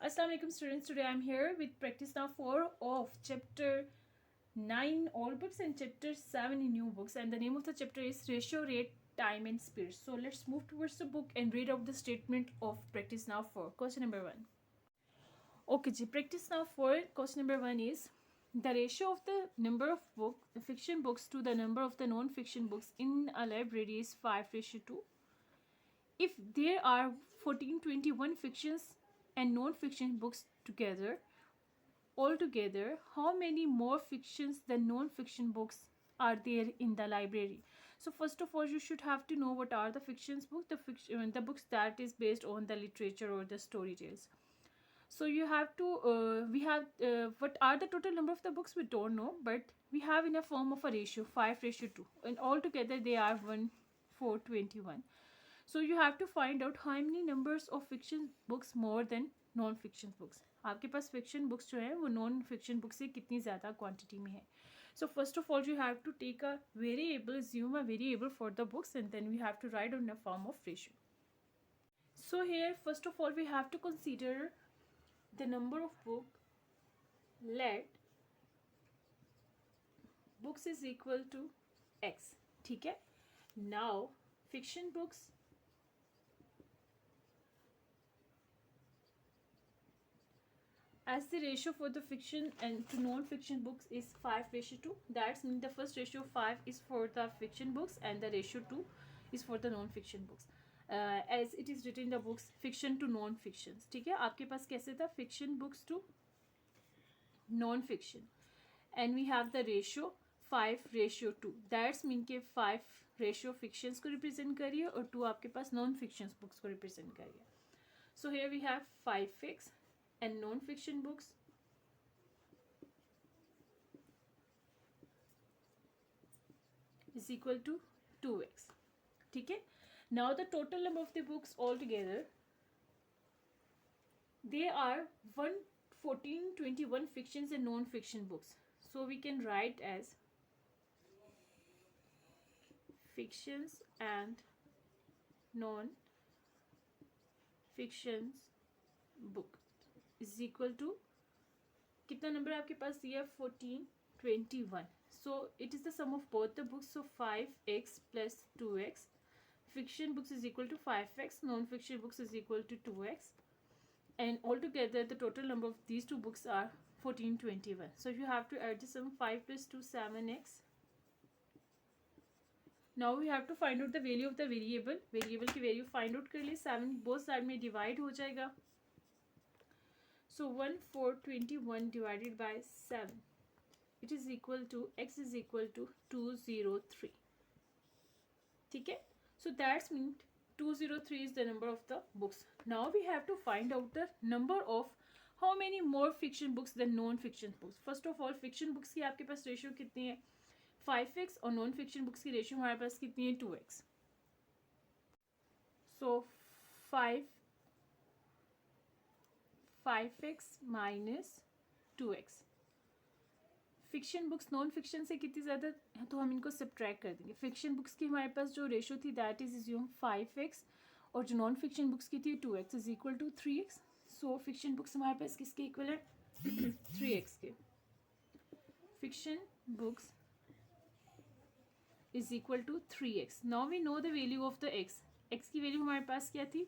Assalamu alaikum students. Today I'm here with practice now 4 of chapter 9 old books and chapter 7 in new books, and the name of the chapter is ratio, rate, time and speed. So let's move towards the book and read out the statement of practice now 4. Question number 1. Okay ji, practice now 4 question number 1 is the ratio of the number of fiction books to the number of the non-fiction books in a library is 5:2. If there are 1421 fictions and non-fiction books altogether, how many more fictions than non-fiction books are there in the library? So first of all, you should have to know what are the fictions book, the books that is based on the literature or the story tales. So you have to we have what are the total number of the books, we don't know, but we have in a form of a ratio 5:2, and altogether they are 1:421. So you have to find out how many numbers of fiction books more than non fiction books. आपके पास fiction books जो है वो non fiction books से कितनी ज़्यादा quantity में है. So first of all you have to take a variable, assume a variable for the books, and then we have to write on a form of ratio. So here first of all we have to consider the number of let books is equal to x. ठीक है. Now fiction books as the ratio for the fiction and to non-fiction books is 5:2. That's mean the first ratio 5 is for the fiction books and the ratio 2 is for the non-fiction books. As it is written in the books fiction to non-fiction. ठीक है. आपके पास कैसे था fiction books to non-fiction, and we have the ratio 5:2. That's mean के 5 ratio fictions को represent करिए और 2 आपके पास non-fiction books को represent करिए. So here we have 5x and non-fiction books is equal to 2x. ठीक है. Now the total number of the books altogether, they are 1421 fictions and non-fiction books. So we can write as fictions and non-fictions book is equal to कितना number आपके पास दिया 1421. So it is the sum of both the books. So 5x plus 2x. Fiction books is equal to 5x, non-fiction books is equal to 2x, and altogether the total number of these two books are 1421. So you have to add the sum 5 plus 2 7x. Now we have to find out the value of the variable. Variable की value find out कर लिए. 7 both side में divide हो जाएगा. So 1:421 divided by 7, it is equal to x is equal to 203. ठीक है. So that's mean 203 is the number of the books. Now we have to find out the number of how many more fiction books than non-fiction books. First of all fiction books की आपके पास ratio कितनी है 5x और non-fiction books की ratio हमारे पास कितनी है 2x. So 5x minus 2x. Fiction books non fiction से कितनी ज़्यादा है तो हम इनको सब्ट्रैक्ट कर देंगे. फिक्शन बुक्स की हमारे पास जो रेशो थी दैट इज अज्यूम 5x, और जो नॉन फिक्शन बुक्स की थी 2x is equal to 3x. So fiction books हमारे पास किसके इक्वल है 3x के. Fiction books is equal to 3x. Now we know the value of the x. x की वैल्यू हमारे पास क्या थी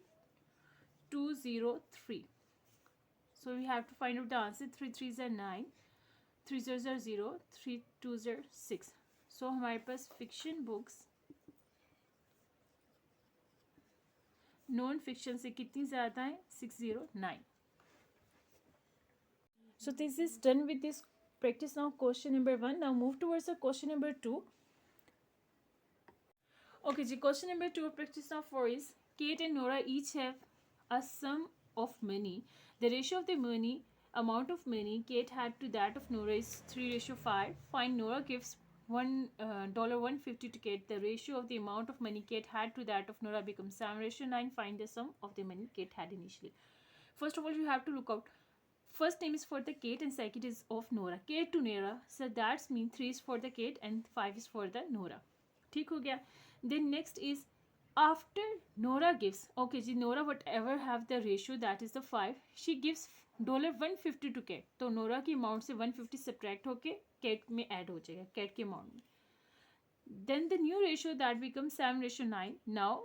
203. So we have to find out the answer. 3 3s are 9, 3 0s are 0, 3 2s are 6. So हमारे पास fiction books non fiction से कितनी ज़्यादा है 609. So this is done with this practice now question number 1. Now move towards the question number 2. Okay ji, question number 2 practice now 4 is Kate and Nora each have a sum of money. The ratio of the amount of money Kate had to that of Nora is 3:5. Find Nora gives $1.50 to Kate. The ratio of the amount of money Kate had to that of Nora becomes 7:9. Find the sum of the money Kate had initially. First of all, you have to look out. First name is for the Kate and second is of Nora. Kate to Nora. So that's mean 3 is for the Kate and 5 is for the Nora. ठीक हो गया. Then next is after Nora gives, okay ji, Nora whatever have the ratio that is the 5, she gives $150 to Cat. तो Nora की amount से 150 subtract होके Cat में add हो जाएगा, Cat के amount में. Then the new ratio that becomes 7:9. Now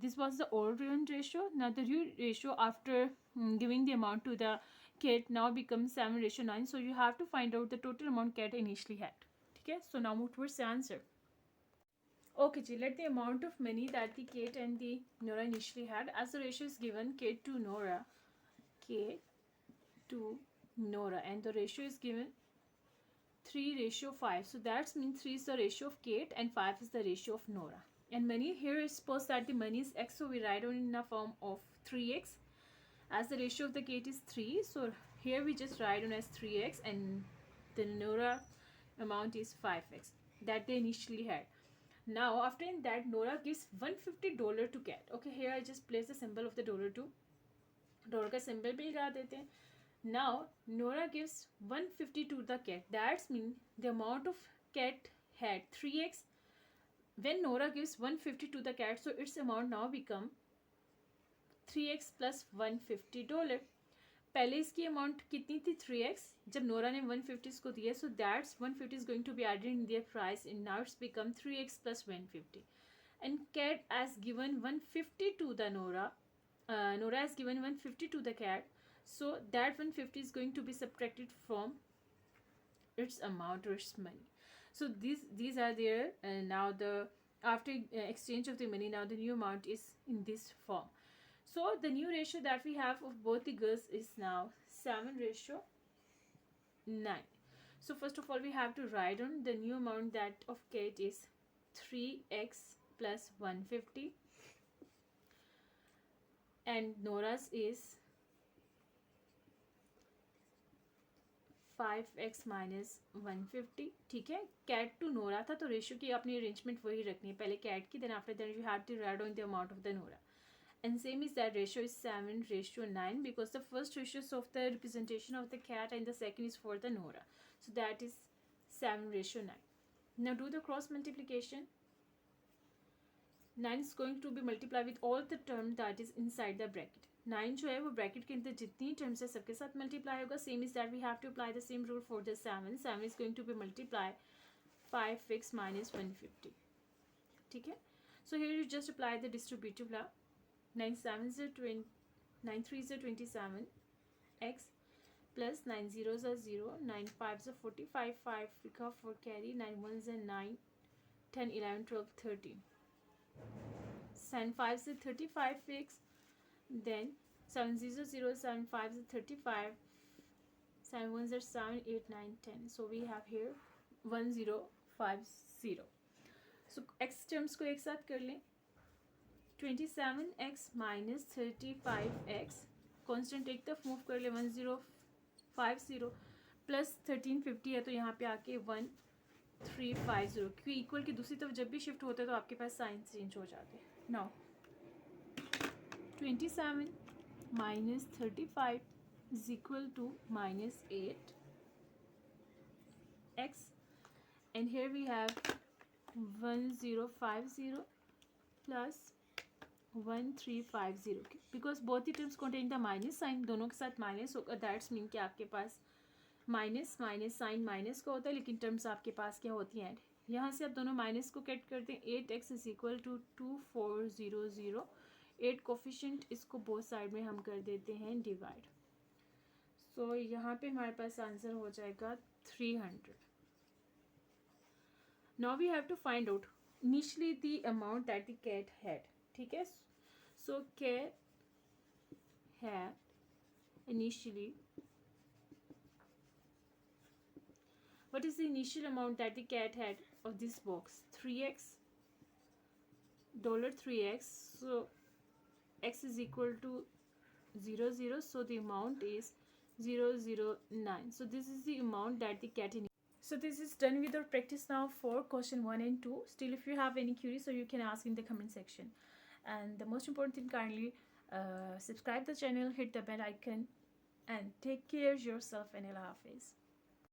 this was the old ratio. Now the new ratio after giving the amount to the Cat now becomes 7:9. So you have to find out the total amount Cat initially had. Okay, so now move towards the answer. Okay, ji, let the amount of money that the Kate and the Nora initially had as the ratio is given Kate to Nora, Kate to Nora, and the ratio is given 3:5. So that means 3 is the ratio of Kate and 5 is the ratio of Nora. And money here is suppose that the money is x, so we write on in the form of 3x. As the ratio of the Kate is 3, so here we just write on as 3x, and the Nora amount is 5x that they initially had. Now after that, Nora gives $150 to Cat. Okay, here I just place the symbol of the dollar का symbol भी लगा देते हैं. Now Nora gives 150 to the Cat. That means the amount of Cat had 3x. When Nora gives 150 to the Cat, so its amount now become 3x plus $150. पहले इसकी amount कितनी थी 3x. जब नोरा ने 150 इसको दिया, so that's 150 is going to be added in there price and now it's become 3x plus 150. And Cat has given 150 to the Nora. Nora has given 150 to the Cat. So that 150 is going to be subtracted from its amount or its money. So these are there. And now the after exchange of the money, now the new amount is in this form. So the new ratio that we have of both the girls is now 7:9. So first of all, we have to write on the new amount that of Kate is 3x plus 150 and Nora's is 5x minus 150. ठीक है, Cat to Nora था तो ratio की अपनी arrangement वही रखनी है, पहले Cat की, then after that you have to write on the amount of the Nora. And same is that ratio is 7:9 because the first ratio is of the representation of the Cat and the second is for the Nora. So that is 7:9. Now do the cross multiplication. 9 is going to be multiplied with all the term that is inside the bracket. 9 जो है वो bracket के अंदर जितनी terms है सबके साथ multiply होगा. Same is that we have to apply the same rule for the 7. 7 is going to be multiplied 5x minus 150. ठीक है. So here you just apply the distributive law. 9 7s are 20, 9 3s are 27 x plus 9 zeros are 0, 9 5s are 45, 5 because for carry, 9 1s are 9, 10 11 12 13. 7 5s are 35 x, then 7 zeros are 0, 7 5s are 35, 7 1s are 7 8 9 10. So we have here 1050. So x terms को एक साथ कर लें. 27x minus 35x constant एक तरफ move कर ले 1050 plus 1350 है तो यहाँ पे आके 1350 क्योंकि इक्वल की दूसरी तरफ जब भी शिफ्ट होता है तो आपके पास साइन चेंज हो जाते हैं. Now 27 minus 35 is equal to minus 8x and here we have 1050 plus 1350 because both the terms contain the minus sign, दोनों के साथ माइनस होगा. दैट्स मीन कि आपके पास माइनस माइनस साइन माइनस का होता है लेकिन टर्म्स आपके पास क्या होती हैं, यहाँ से आप दोनों माइनस को कट करते हैं. 8x is equal to 2400. 8 coefficient इसको बोथ साइड में हम कर देते हैं डिवाइड. सो यहाँ पे हमारे पास आंसर हो जाएगा 300. Now we have to find out initially the amount that the cat had. ठीक है, सो Cat had initially, what is the initial amount that the Cat had of this box? 3x, $3x. So x is equal to 00, so the amount is 009. So this is the amount that the Cat initially. So this is done with our practice now for question 1 and 2. Still, if you have any queries, so you can ask in the comment section. And the most important thing, kindly subscribe the channel, hit the bell icon, and take care of yourself, and Allah Hafiz.